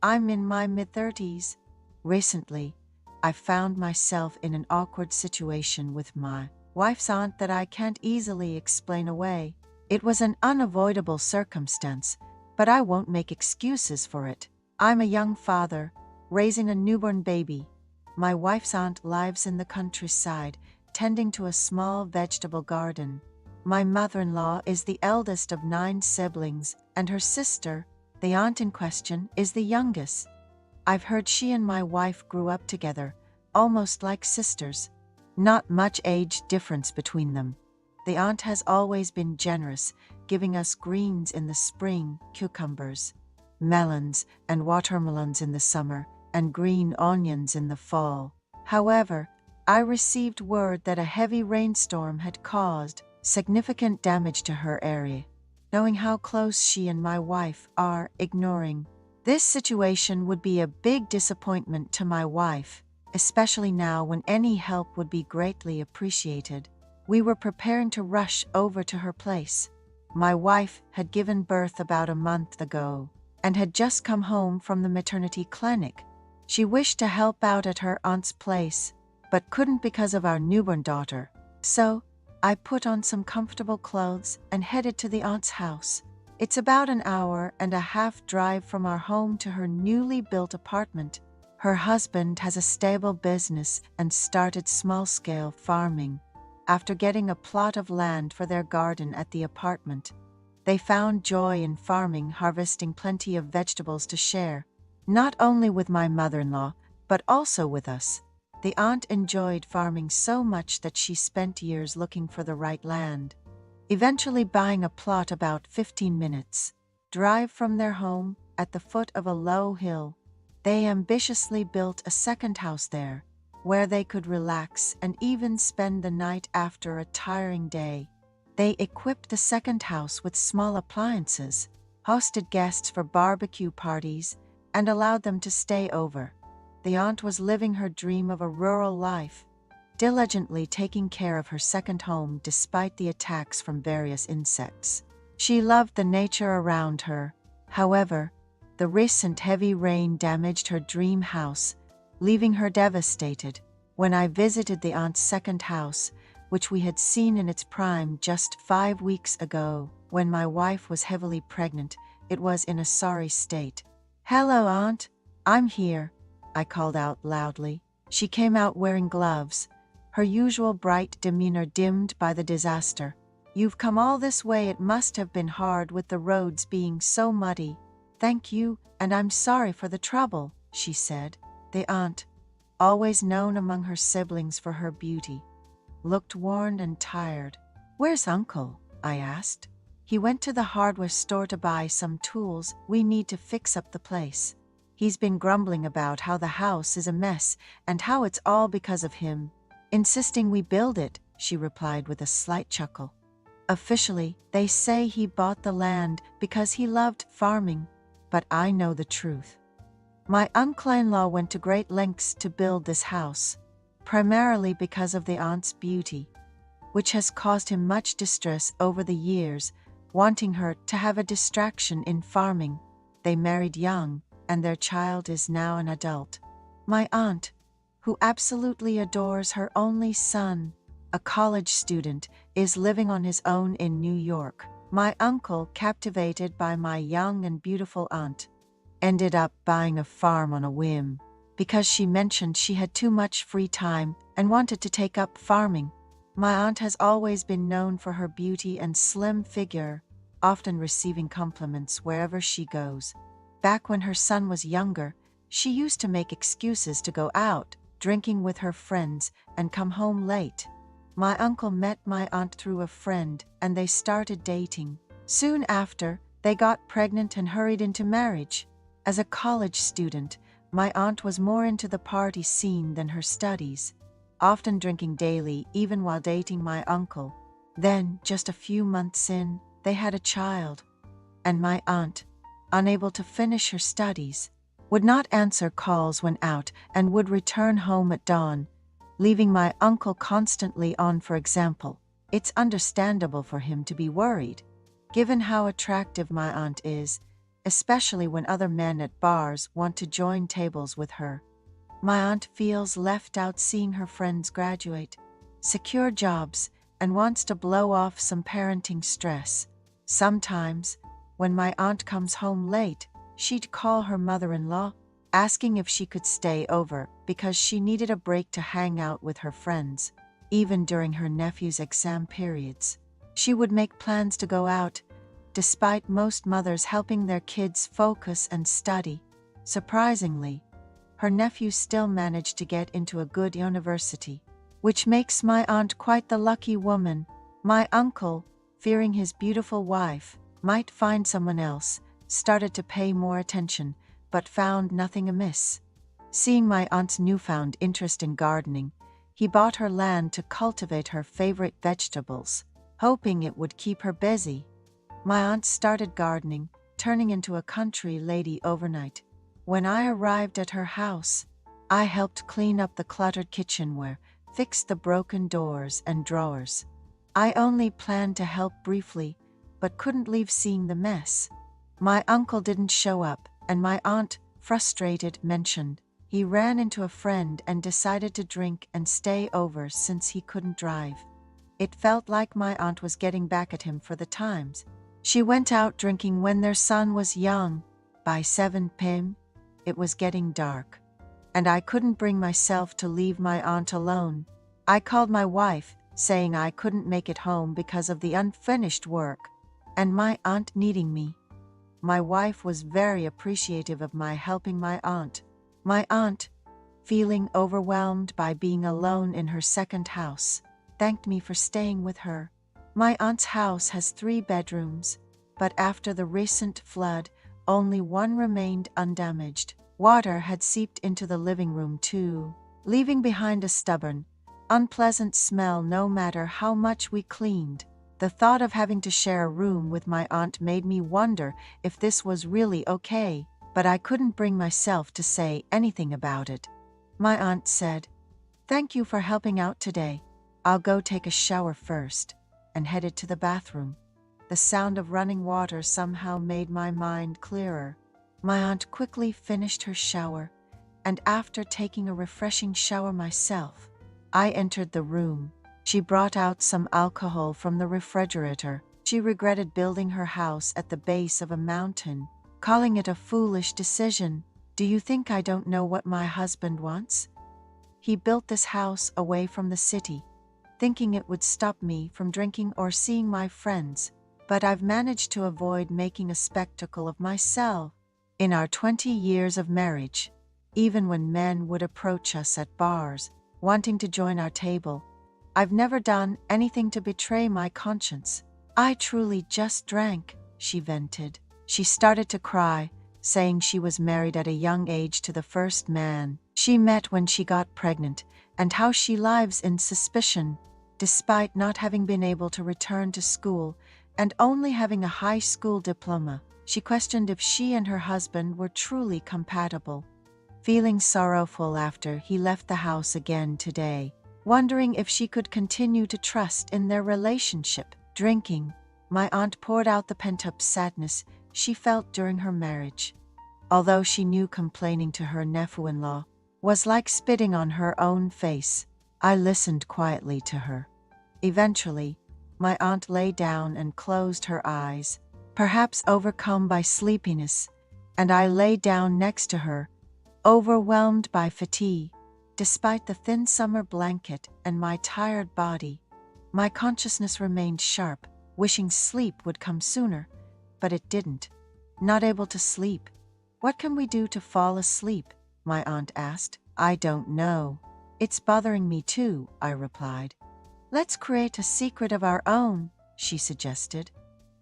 I'm in my mid-30s. Recently, I found myself in an awkward situation with my wife's aunt that I can't easily explain away. It was an unavoidable circumstance, but I won't make excuses for it. I'm a young father, raising a newborn baby. My wife's aunt lives in the countryside, tending to a small vegetable garden. My mother-in-law is the eldest of 9 siblings, and her sister, the aunt in question, is the youngest. I've heard she and my wife grew up together, almost like sisters. Not much age difference between them. The aunt has always been generous, giving us greens in the spring, cucumbers, melons, and watermelons in the summer, and green onions in the fall. However, I received word that a heavy rainstorm had caused significant damage to her area. Knowing how close she and my wife are, ignoring this situation would be a big disappointment to my wife, especially now when any help would be greatly appreciated. We were preparing to rush over to her place. My wife had given birth about a month ago and had just come home from the maternity clinic. She wished to help out at her aunt's place, but couldn't because of our newborn daughter. So, I put on some comfortable clothes and headed to the aunt's house. It's about an hour and a half drive from our home to her newly built apartment. Her husband has a stable business and started small-scale farming. After getting a plot of land for their garden at the apartment, they found joy in farming, harvesting plenty of vegetables to share, not only with my mother-in-law, but also with us. The aunt enjoyed farming so much that she spent years looking for the right land, eventually buying a plot about 15 minutes drive from their home at the foot of a low hill. They ambitiously built a second house there, where they could relax and even spend the night after a tiring day. They equipped the second house with small appliances, hosted guests for barbecue parties, and allowed them to stay over. The aunt was living her dream of a rural life, diligently taking care of her second home despite the attacks from various insects. She loved the nature around her. However, the recent heavy rain damaged her dream house, leaving her devastated. When I visited the aunt's second house, which we had seen in its prime just 5 weeks ago, when my wife was heavily pregnant, it was in a sorry state. "Hello, Aunt. I'm here," I called out loudly. She came out wearing gloves, her usual bright demeanor dimmed by the disaster. "You've come all this way. It must have been hard with the roads being so muddy." "Thank you, and I'm sorry for the trouble," she said. The aunt, always known among her siblings for her beauty, looked worn and tired. "Where's Uncle?" I asked. "He went to the hardware store to buy some tools we need to fix up the place. He's been grumbling about how the house is a mess and how it's all because of him, insisting we build it," she replied with a slight chuckle. "Officially, they say he bought the land because he loved farming, but I know the truth. My uncle-in-law went to great lengths to build this house, primarily because of the aunt's beauty, which has caused him much distress over the years, wanting her to have a distraction in farming. They married young, and their child is now an adult. My aunt, who absolutely adores her only son, a college student, is living on his own in New York. My uncle, captivated by my young and beautiful aunt, ended up buying a farm on a whim, because she mentioned she had too much free time and wanted to take up farming. My aunt has always been known for her beauty and slim figure, often receiving compliments wherever she goes. Back when her son was younger, she used to make excuses to go out, drinking with her friends, and come home late. My uncle met my aunt through a friend, and they started dating. Soon after, they got pregnant and hurried into marriage. As a college student, my aunt was more into the party scene than her studies, often drinking daily even while dating my uncle. Then, just a few months in, they had a child, and my aunt, unable to finish her studies, would not answer calls when out and would return home at dawn, leaving my uncle constantly on. For example, it's understandable for him to be worried. Given how attractive my aunt is, especially when other men at bars want to join tables with her. My aunt feels left out seeing her friends graduate, secure jobs, and wants to blow off some parenting stress. Sometimes, when my aunt comes home late, she'd call her mother-in-law, asking if she could stay over because she needed a break to hang out with her friends. Even during her nephew's exam periods, she would make plans to go out, despite most mothers helping their kids focus and study. Surprisingly, her nephew still managed to get into a good university, which makes my aunt quite the lucky woman. My uncle, fearing his beautiful wife might find someone else, started to pay more attention, but found nothing amiss. Seeing my aunt's newfound interest in gardening, he bought her land to cultivate her favorite vegetables, hoping it would keep her busy. My aunt started gardening, turning into a country lady overnight. When I arrived at her house, I helped clean up the cluttered kitchenware, fixed the broken doors and drawers. I only planned to help briefly, but couldn't leave seeing the mess. My uncle didn't show up, and my aunt, frustrated, mentioned he ran into a friend and decided to drink and stay over since he couldn't drive. It felt like my aunt was getting back at him for the times she went out drinking when their son was young. By 7 p.m., it was getting dark, and I couldn't bring myself to leave my aunt alone. I called my wife, saying I couldn't make it home because of the unfinished work, and my aunt needing me. My wife was very appreciative of my helping my aunt. My aunt, feeling overwhelmed by being alone in her second house, thanked me for staying with her. My aunt's house has 3 bedrooms, but after the recent flood, only one remained undamaged. Water had seeped into the living room too, leaving behind a stubborn, unpleasant smell no matter how much we cleaned. The thought of having to share a room with my aunt made me wonder if this was really okay, but I couldn't bring myself to say anything about it. My aunt said, "Thank you for helping out today. I'll go take a shower first," and headed to the bathroom. The sound of running water somehow made my mind clearer. My aunt quickly finished her shower, and after taking a refreshing shower myself, I entered the room. She brought out some alcohol from the refrigerator. She regretted building her house at the base of a mountain, calling it a foolish decision. "Do you think I don't know what my husband wants? He built this house away from the city, thinking it would stop me from drinking or seeing my friends, but I've managed to avoid making a spectacle of myself. In our 20 years of marriage, even when men would approach us at bars, wanting to join our table, I've never done anything to betray my conscience. I truly just drank," she vented. She started to cry, saying she was married at a young age to the first man she met when she got pregnant, and how she lives in suspicion, despite not having been able to return to school and only having a high school diploma. She questioned if she and her husband were truly compatible. Feeling sorrowful after he left the house again today, wondering if she could continue to trust in their relationship. Drinking, my aunt poured out the pent-up sadness she felt during her marriage. Although she knew complaining to her nephew-in-law was like spitting on her own face, I listened quietly to her. Eventually, my aunt lay down and closed her eyes, perhaps overcome by sleepiness, and I lay down next to her, overwhelmed by fatigue. Despite the thin summer blanket and my tired body, my consciousness remained sharp, wishing sleep would come sooner, but it didn't. Not able to sleep. "What can we do to fall asleep?" my aunt asked. "I don't know. It's bothering me too," I replied. "Let's create a secret of our own," she suggested,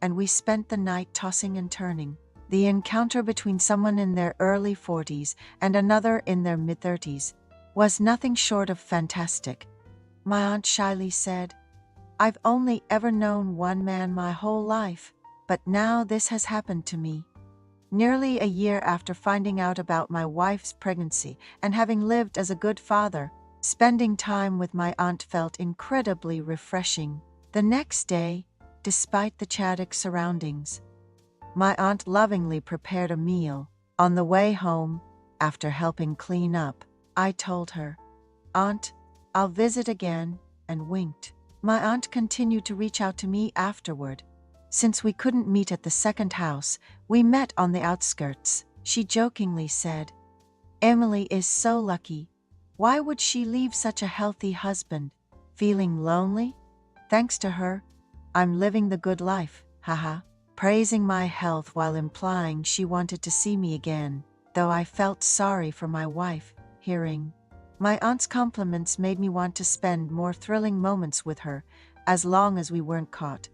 and we spent the night tossing and turning. The encounter between someone in their early 40s and another in their mid-30s was nothing short of fantastic. My aunt shyly said, "I've only ever known one man my whole life, but now this has happened to me." Nearly a year after finding out about my wife's pregnancy and having lived as a good father, spending time with my aunt felt incredibly refreshing. The next day, despite the chaotic surroundings, My aunt lovingly prepared a meal. On the way home, after helping clean up, I told her, "Aunt, I'll visit again," and winked. My aunt continued to reach out to me afterward. Since we couldn't meet at the second house, we met on the outskirts. She jokingly said, "Emily is so lucky. Why would she leave such a healthy husband? Feeling lonely? Thanks to her, I'm living the good life, haha," praising my health while implying she wanted to see me again, though I felt sorry for my wife. Hearing my aunt's compliments made me want to spend more thrilling moments with her, as long as we weren't caught.